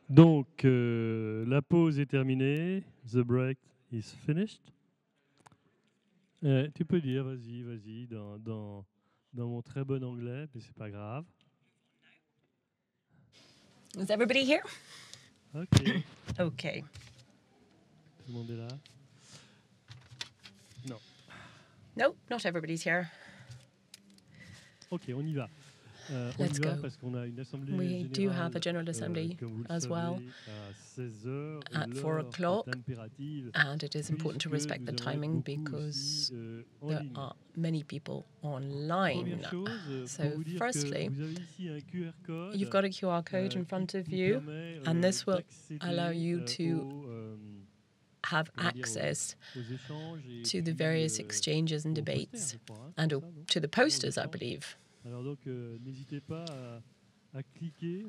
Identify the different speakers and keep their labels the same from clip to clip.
Speaker 1: Donc, la pause est terminée. The break is finished. Tu peux dire, vas-y, dans mon très bon anglais, mais c'est pas grave.
Speaker 2: Is everybody here?
Speaker 1: Ok.
Speaker 2: Okay.
Speaker 1: Tout le monde est là? Non.
Speaker 2: No, not everybody's here.
Speaker 1: Ok, on y va.
Speaker 2: Let's go.
Speaker 1: Parce qu'on a une assemblée
Speaker 2: We do have a General Assembly as well at 4 o'clock, and it is important to respect the timing because there are many people online. So firstly, you've got a QR code in front of you, and this will allow you to have access to the various exchanges and debates, and to the posters, I believe.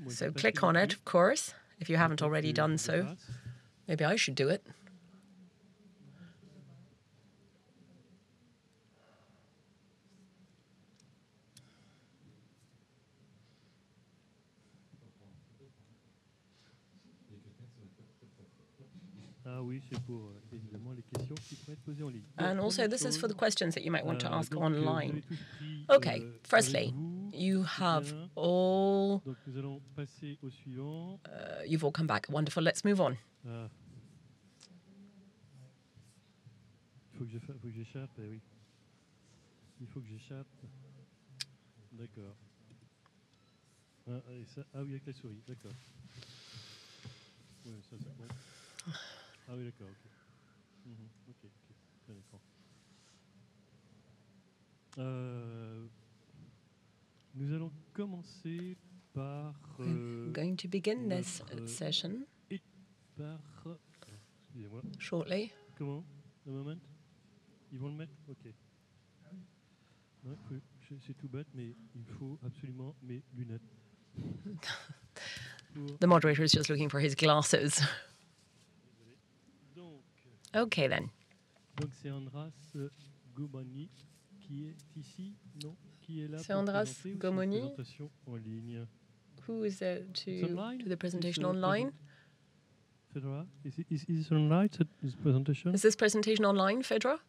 Speaker 2: So click on it, of course, if you haven't already done so. Maybe I should do it. And also, this is for the questions that you might want to ask online. Okay, firstly, you have all... you've all come back. Wonderful. Let's move on.
Speaker 1: Il faut que j'échappe, oui. Il faut que j'échappe. D'accord. Ah oui, avec la souris, d'accord. Oui, ça c'est bon. Ah oui, d'accord, ok. Ok, d'accord. Nous allons commencer par...
Speaker 2: We're going to begin this session shortly.
Speaker 1: Comment? Un moment? Ils vont le mettre? Ok. C'est tout bête, mais il faut absolument mes lunettes.
Speaker 2: The moderator is just looking for his glasses. Okay, then.
Speaker 1: Donc c'est Andras Gomani qui est ici, non? Qui est là
Speaker 2: C'est Andras Gomani.
Speaker 1: Présentation en ligne.
Speaker 2: Who is there to do the presentation online?
Speaker 1: Fedra, is this online, this presentation?
Speaker 2: Is this presentation online, Fedra?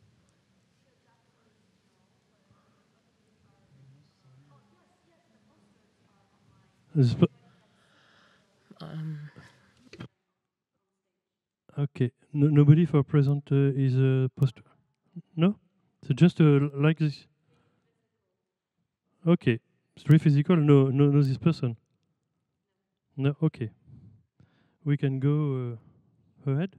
Speaker 1: Okay, nobody for present is a poster. No, so just like this. Okay, street physical. No, this person. No, okay. We can go ahead.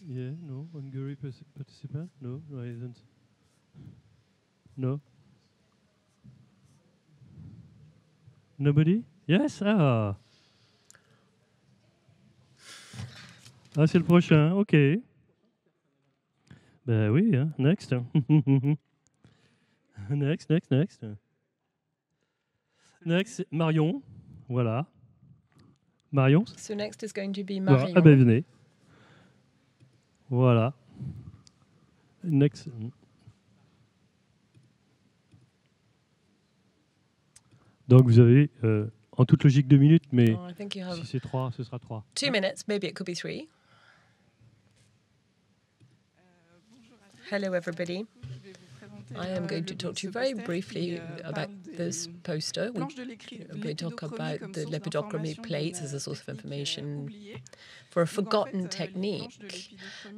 Speaker 1: Yeah, no, Hungary participant. No, I isn't. No. Nobody? Yes? Ah, c'est le prochain. OK. Ben oui, hein. Next. Next. Next, Marion. Voilà. Marion.
Speaker 2: So next is going to be Marion.
Speaker 1: Ah ben venez. Voilà. Next. Donc vous avez, en toute logique, 2 minutes, mais si c'est 3, ce sera 3.
Speaker 2: 2 minutes, maybe it could be 3. Hello, everybody. I am going to talk to you very briefly about this poster. We're going to talk about the Lepidochromy plates as a source of information for a forgotten technique.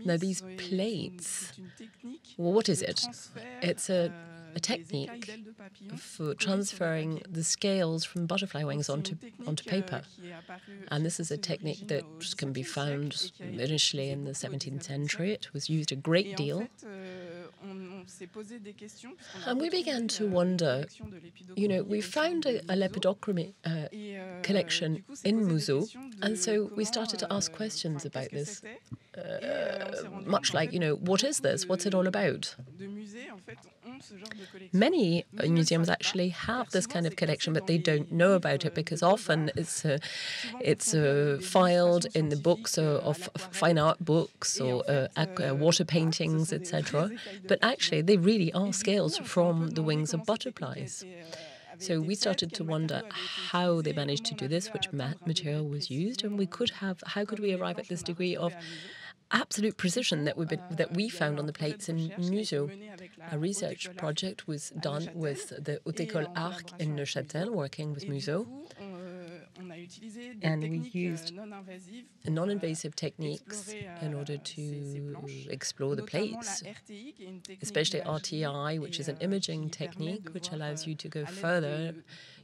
Speaker 2: Now, these plates, well, what is it? It's a technique for transferring the scales from butterfly wings onto paper. And this is a technique that can be found initially in the 17th century. It was used a great deal. And we began to wonder, we found a Lepidochromy collection in MUZOO, and so we started to ask questions about this, much like, what is this? What's it all about? Many museums actually have this kind of collection, but they don't know about it because often it's filed in the books of fine art books or water paintings, etc. But actually, they really are scales from the wings of butterflies. So we started to wonder how they managed to do this, which material was used, and how could we arrive at this degree of absolute precision that we found on the plates in MUZOO. A research project was done with the Haute École Arc in Neuchâtel, working with MUZOO. And we used non-invasive techniques in order to explore the plates, especially RTI, which is an imaging technique which allows you to go further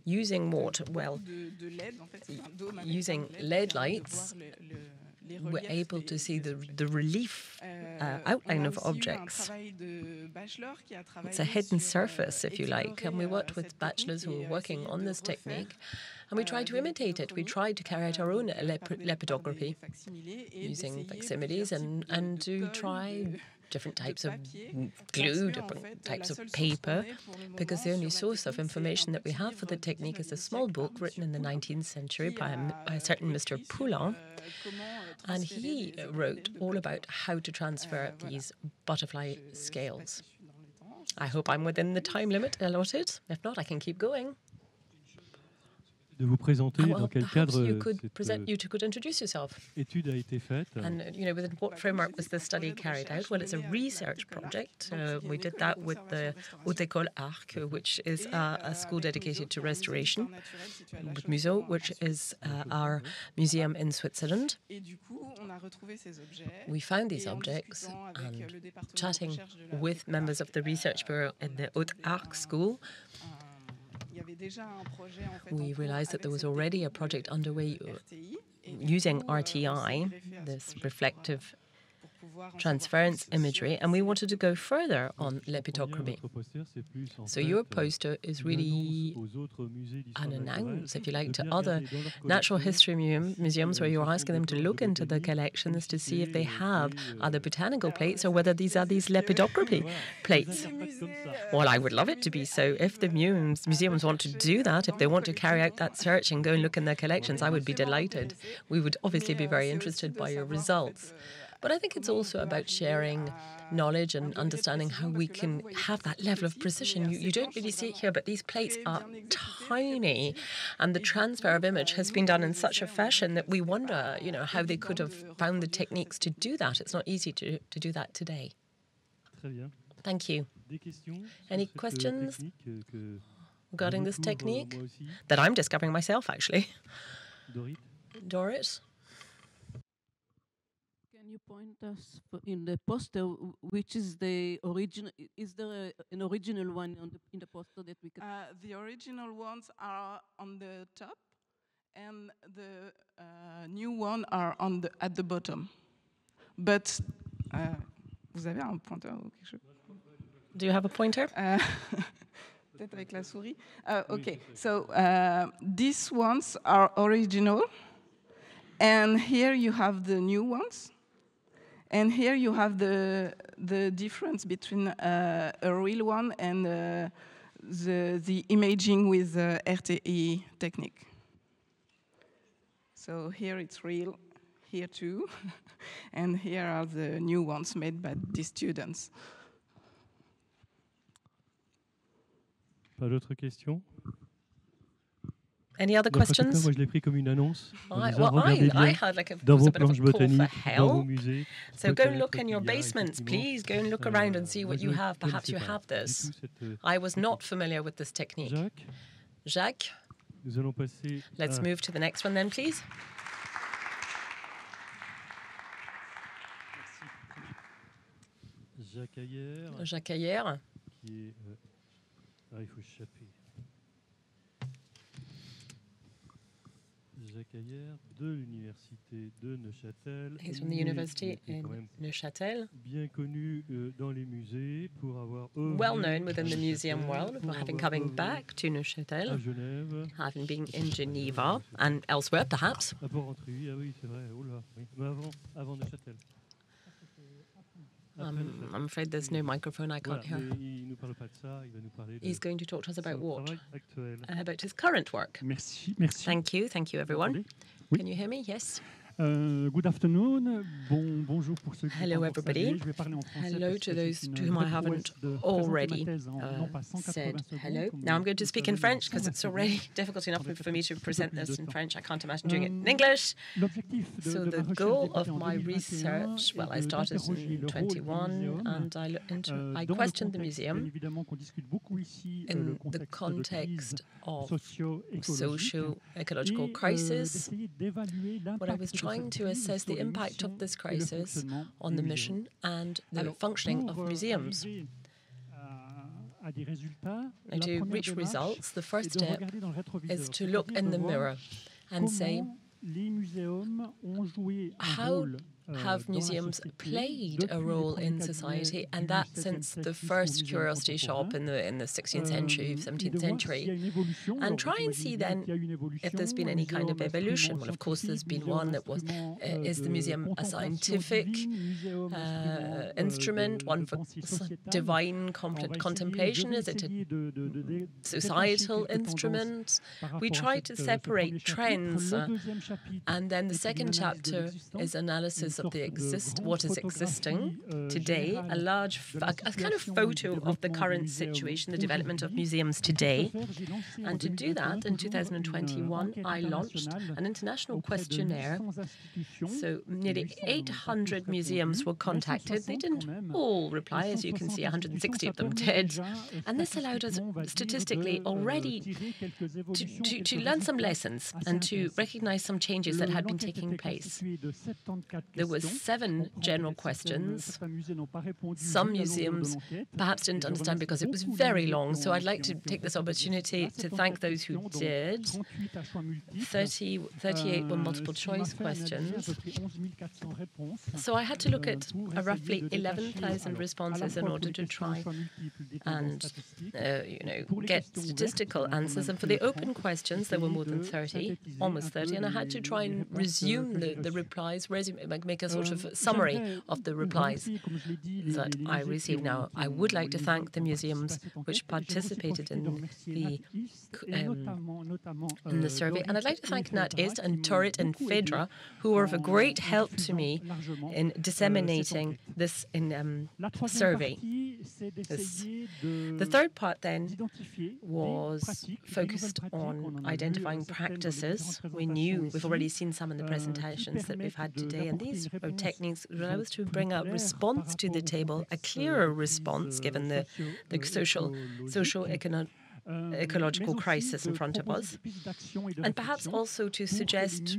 Speaker 2: using water. Well, using LED lights, we're able to see the relief outline of objects. It's a hidden surface, if you like. And we worked with bachelors who were working on this technique, and we tried to imitate it. We tried to carry out our own lepidography using facsimiles and to try different types of glue, different types of paper, because the only source of information that we have for the technique is a small book written in the 19th century by a certain Mr. Poulain. And he wrote all about how to transfer these butterfly scales. I hope I'm within the time limit allotted. If not, I can keep going.
Speaker 1: De vous présenter dans quel cadre
Speaker 2: you could introduce yourself.
Speaker 1: Étude a été faite.
Speaker 2: And within what framework was this study carried out? Well, it's a research project. We did that with the Haute École Arc, which is a school dedicated to restoration, with MUZOO, which is our museum in Switzerland. We found these objects, and chatting with members of the research bureau in the Haute Arc school, we realized that there was already a project underway using RTI, this reflective transference imagery, and we wanted to go further on Lepidochromy. So your poster is really an announce, if you like, to other natural history museums where you're asking them to look into the collections to see if they have other botanical plates or whether these are these Lepidochromy plates. Well, I would love it to be so. If the museums want to do that, if they want to carry out that search and go and look in their collections, I would be delighted. We would obviously be very interested by your results. But I think it's also about sharing knowledge and understanding how we can have that level of precision. You don't really see it here, but these plates are tiny, and the transfer of image has been done in such a fashion that we wonder, how they could have found the techniques to do that. It's not easy to do that today. Thank you. Any questions regarding this technique? That I'm discovering myself, actually. Dorit?
Speaker 3: Can you point us in the poster which is the original? Is there an original one in the poster that we can?
Speaker 4: The original ones are on the top, and the new ones are at the bottom. But vous avez un pointeur ou quelque chose?
Speaker 2: Do you have a pointer?
Speaker 4: Peut-être avec la souris. Okay, so these ones are original, and here you have the new ones. And here you have the difference between a real one and the imaging with the RTI technique. So here it's real, here too, and here are the new ones made by the students.
Speaker 1: Pas d'autres questions?
Speaker 2: Any other questions?
Speaker 1: Moi, je l'ai pris comme une annonce.
Speaker 2: I had like a bit of a call for help. So go and look in your basements, please. Go and look around and see what you have. Perhaps you have this. I was not familiar with this technique. Jacques? Let's move to the next one then, please. Jacques AYER.
Speaker 1: Il faut échapper. Jacques AYER de l'université de Neuchâtel.
Speaker 2: He's from the university in Neuchâtel.
Speaker 1: Bien connu dans les musées pour avoir
Speaker 2: well known within the museum world for having coming back to Neuchâtel, having been in Geneva and elsewhere perhaps.
Speaker 1: À Port-Rentrée, oui, c'est vrai. Oh là, oui. Mais avant Neuchâtel.
Speaker 2: I'm afraid there's no microphone, I can't hear. He's going to talk to us about what? About his current work. Thank you everyone. Can you hear me? Yes.
Speaker 5: Good afternoon. Bonjour pour ceux qui
Speaker 2: Hello everybody. Hello to those to whom I haven't already said hello. Now I'm going to speak in French because it's already difficult enough for me to present this in French. I can't imagine doing it in English. So the goal of my research, well, I started in 21 and I questioned the museum in the context of socio-ecological crisis. What I was trying to assess the impact of this crisis on the mission and the functioning of museums. And to reach results, the first step is to look in the mirror and say, how have museums played a role in society, and that since the first curiosity shop in the 16th century, 17th century, and try and see then if there's been any kind of evolution. Well, of course, there's been one that was, is the museum a scientific instrument, one for divine contemplation? Is it a societal instrument? We try to separate trends, and then the second chapter is analysis of the what is existing today, a kind of photo of the current situation, the development of museums today. And to do that, in 2021, I launched an international questionnaire. So nearly 800 museums were contacted. They didn't all reply, as you can see, 160 of them did. And this allowed us statistically already to learn some lessons and to recognize some changes that had been taking place. There were 7 general questions. Some museums perhaps didn't understand because it was very long, so I'd like to take this opportunity to thank those who did. 38 were multiple choice questions. So I had to look at roughly 11,000 responses in order to try and get statistical answers. And for the open questions, there were more than 30, almost 30, and I had to try and resume the replies, make a sort of summary of the replies that I received. Now, I would like to thank the museums which participated in the survey, and I'd like to thank NatEast and Turret and Fedra, who were of a great help to me in disseminating this survey. The third part then was focused on identifying practices. We've already seen some in the presentations that we've had today, and these are techniques that allow us to bring a response to the table, a clearer response given the ecological crisis in front of us, and perhaps also to suggest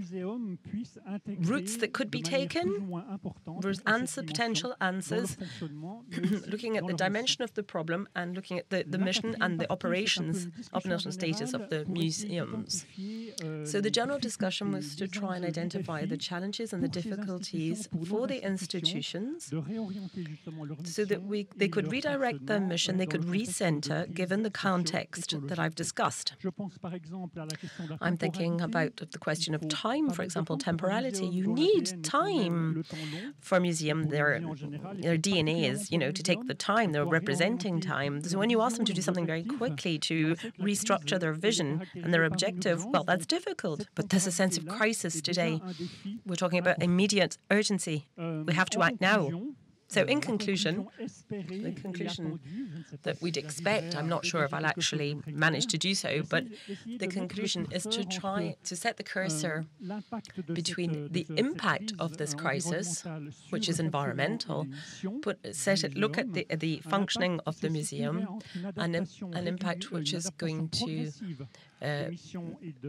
Speaker 2: routes that could be taken, potential answers, looking at the dimension of the problem and looking at the mission and the operational status of the museums. So the general discussion was to try and identify the challenges and the difficulties for the institutions so that they could redirect their mission, they could recenter given the context that I've discussed. I'm thinking about the question of time, for example, temporality. You need time for a museum. Their DNA is, to take the time. They're representing time. So when you ask them to do something very quickly, to restructure their vision and their objective, well, that's difficult. But there's a sense of crisis today. We're talking about immediate urgency. We have to act now. So in conclusion, the conclusion that we'd expect, I'm not sure if I'll actually manage to do so, but the conclusion is to try to set the cursor between the impact of this crisis, which is environmental, look at the functioning of the museum, and an impact which is going to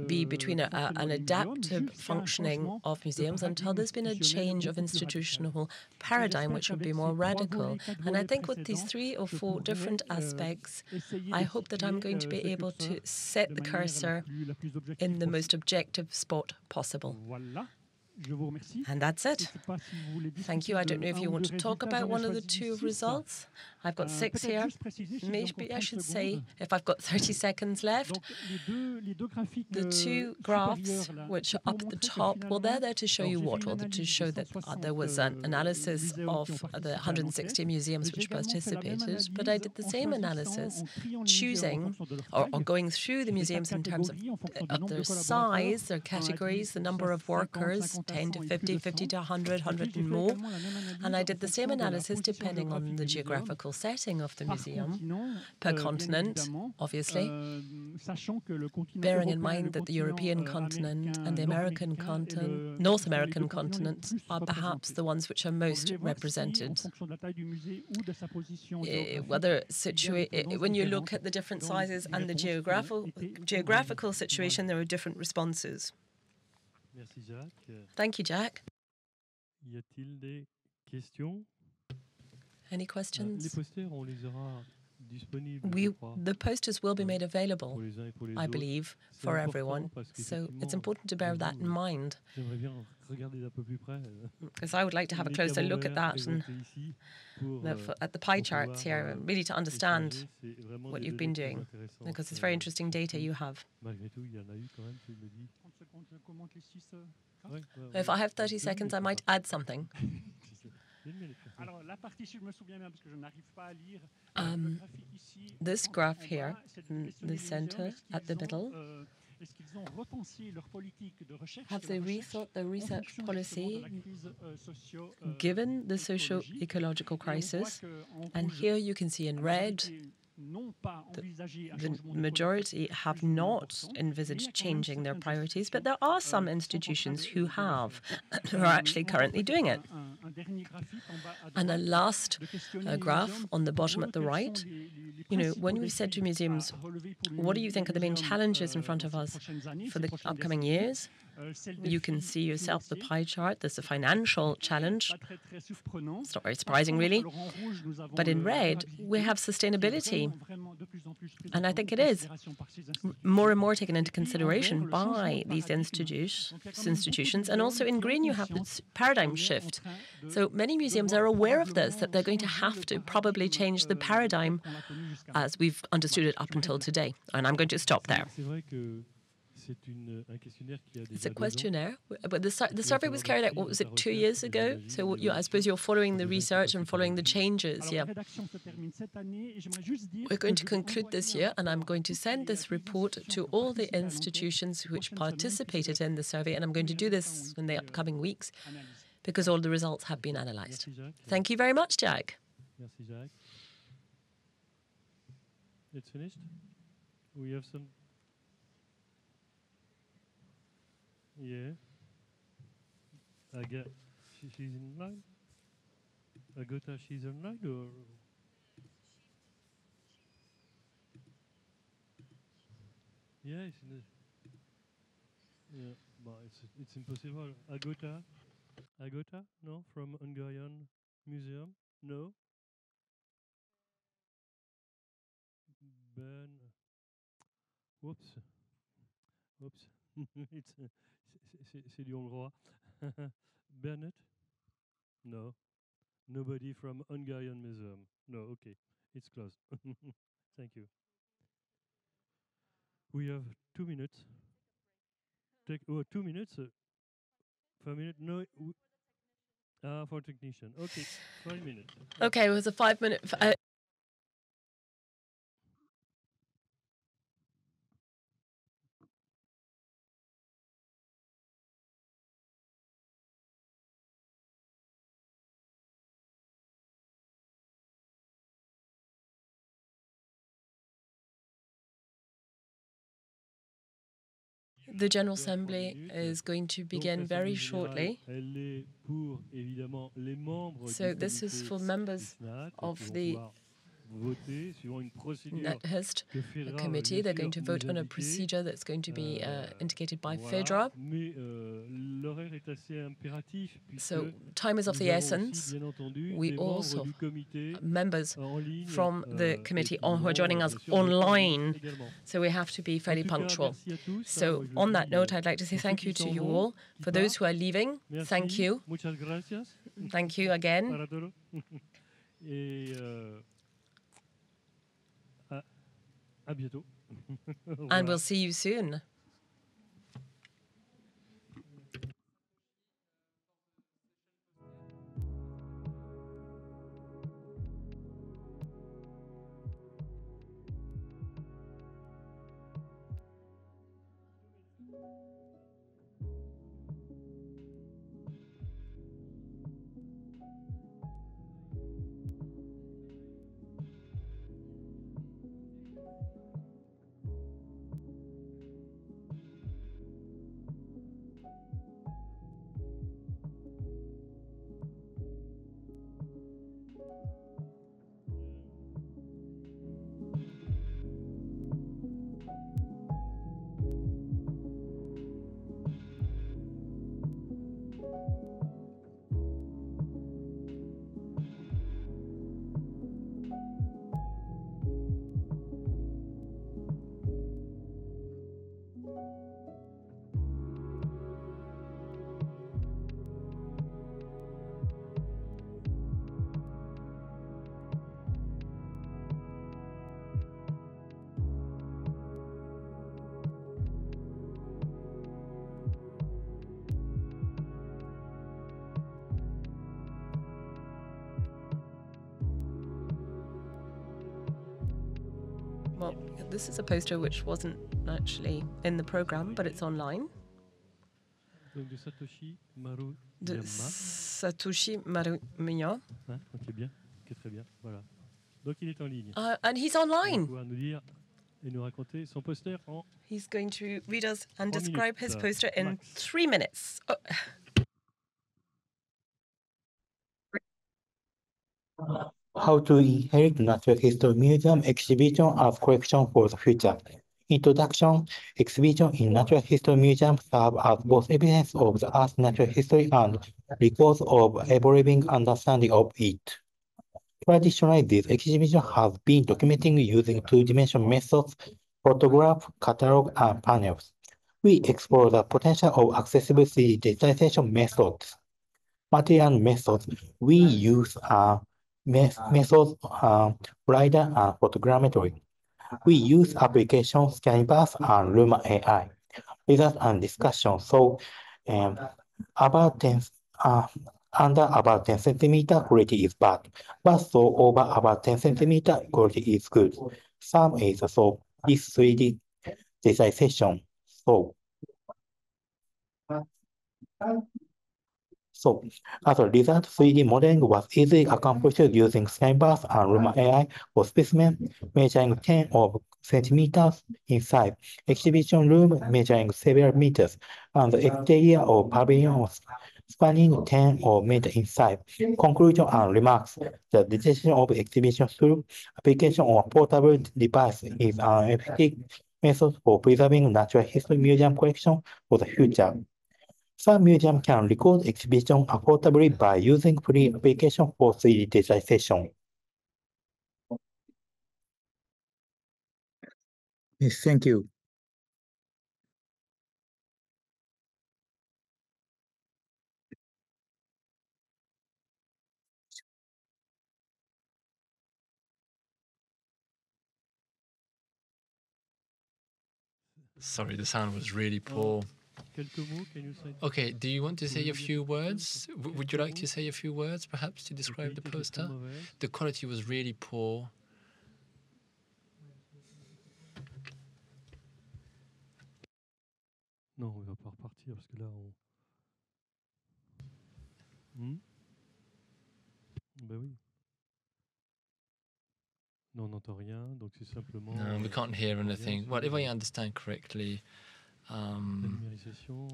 Speaker 2: be between an adaptive functioning of museums until there's been a change of institutional paradigm, which would be more radical. And I think with these 3 or 4 different aspects, I hope that I'm going to be able to set the cursor in the most objective spot possible. And that's it. Thank you. I don't know if you want to talk about one of the 2 results. I've got 6 here. Maybe I should say, if I've got 30 seconds left, the two graphs which are up at the top, well, they're there to show you what? Well, to show that there was an analysis of the 160 museums which participated, but I did the same analysis, choosing or going through the museums in terms of their size, their categories, the number of workers, 10 to 50, 50 to 100, 100 and more. And I did the same analysis depending on the geographical setting of the museum, per continent, obviously, bearing in mind that the European continent and the American continent, North American continent, are perhaps the ones which are most represented. When you look at the different sizes and the geographical situation, there are different responses.
Speaker 1: Merci, Jacques.
Speaker 2: Thank you, Jacques.
Speaker 1: Y a-t-il des questions?
Speaker 2: Any questions?
Speaker 1: Les posters, on les aura disponibles,
Speaker 2: the posters will be made available, I believe, for everyone. So it's important to bear that in mind. Because I would like to have a closer look at that and at the pie charts here, really to understand what you've been doing, because it's very interesting data you have. If I have 30 seconds, I might add something. This graph here, in the center, at the middle, have they rethought their research policy given the socio-ecological crisis? And here you can see in red, the majority have not envisaged changing their priorities, but there are some institutions who have, who are actually currently doing it. And a last graph on the bottom at the right, when we said to museums, what do you think are the main challenges in front of us for the upcoming years? You can see yourself the pie chart. There's a financial challenge. It's not very surprising, really. But in red, we have sustainability. And I think it is more and more taken into consideration by these institutions. And also in green, you have this paradigm shift. So many museums are aware of this, that they're going to have to probably change the paradigm as we've understood it up until today. And I'm going to stop there. It's a questionnaire, but the survey was carried out, what was it, 2 years ago? So I suppose you're following the research and following the changes, yeah. We're going to conclude this year, and I'm going to send this report to all the institutions which participated in the survey, and I'm going to do this in the upcoming weeks, because all the results have been analysed. Thank you very much, Jacques.
Speaker 1: Merci, Jacques. It's finished? We have some... Yeah. She's in line? Agota, she's in line, or? Yeah, yeah, but it's impossible. Agota? No, from Hungarian Museum? No. Ben. Whoops. C'est du hongrois. Bernard? No. Nobody from Hungarian Museum. No, okay. It's closed. Thank you. We have 2 minutes. 2 minutes? 5 minutes? No. For technician. Okay, 5 minutes.
Speaker 2: Okay, it was a 5-minute... The General Assembly is going to begin very shortly. So this is for members of the Nathist committee. They're going to vote on a procedure that's going to be indicated by FEDRA. So time is of the essence. We also have members from the committee who are joining us online, so we have to be fairly punctual. So on that note, I'd like to say thank you to you all. For those who are leaving, thank you. Thank you again.
Speaker 1: À bientôt.
Speaker 2: And we'll see you soon. Well, this is a poster which wasn't actually in the program, but it's online.
Speaker 1: Donc de Satoshi Maruyama.
Speaker 2: De Satoshi Maruyama.
Speaker 1: Hein, ok, bien. Ok, très bien. Voilà. Donc il est en ligne.
Speaker 2: And he's online.
Speaker 1: Il va pouvoir nous dire et nous raconter son poster en.
Speaker 2: He's going to read us and
Speaker 1: 3
Speaker 2: describe
Speaker 1: minutes,
Speaker 2: his poster in
Speaker 1: max.
Speaker 2: 3 minutes. Oh.
Speaker 6: How to inherit Natural History Museum exhibition as collection for the future. Introduction. Exhibition in Natural History Museum serve as both evidence of the Earth's natural history and records of evolving understanding of it. Traditionally, this exhibition has been documenting using two-dimensional methods, photograph, catalog, and panels. We explore the potential of accessible 3D digitization methods. Material methods. We use methods LiDAR and photogrammetry. We use applications Canvas and Luma AI. Results and discussion. So, about 10, under about 10 centimeter quality is bad, but so over about 10 centimeter quality is good. Some is so this 3D digitization. So, as a result, 3D modeling was easily accomplished using Canvas and Luma AI for specimen measuring 10 of centimeters in size, exhibition room measuring several meters, and the exterior of pavilions spanning 10 or meters in size. Conclusion and remarks. The detection of exhibition through application of a portable device is an effective method for preserving natural history museum collection for the future. Some museums can record exhibition affordably by using free application for 3D digitization. Yes, thank you.
Speaker 7: Sorry, the sound was really poor. Okay, do you want to say a few words? Would you like to say a few words, perhaps, to describe the poster? The quality was really poor.
Speaker 1: Non, on va pas repartir parce que là, on. Ben oui. Non, on n'entend rien, donc c'est simplement.
Speaker 7: No, we can't hear anything. Well, if I understand correctly,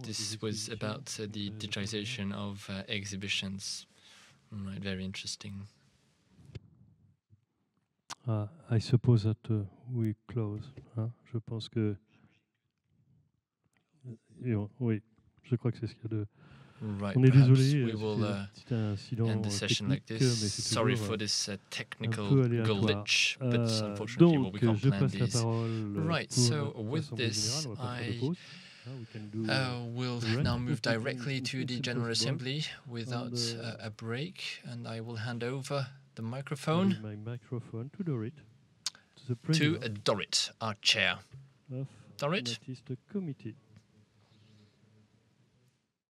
Speaker 7: this was about the digitization of exhibitions. Right, very interesting.
Speaker 1: I suppose that we close. Hein? Je pense que. Oui, je crois que c'est ce qu'il y a de.
Speaker 7: Right,
Speaker 1: on est désolé.
Speaker 7: We will end the session like this. Sorry for this technical glitch, but unfortunately, what we can't plan is. Right, so with this, I will now move directly to the General Assembly without a break, and I will hand over the microphone.
Speaker 1: My microphone to Dorit.
Speaker 7: to Dorit, our chair. Dorit?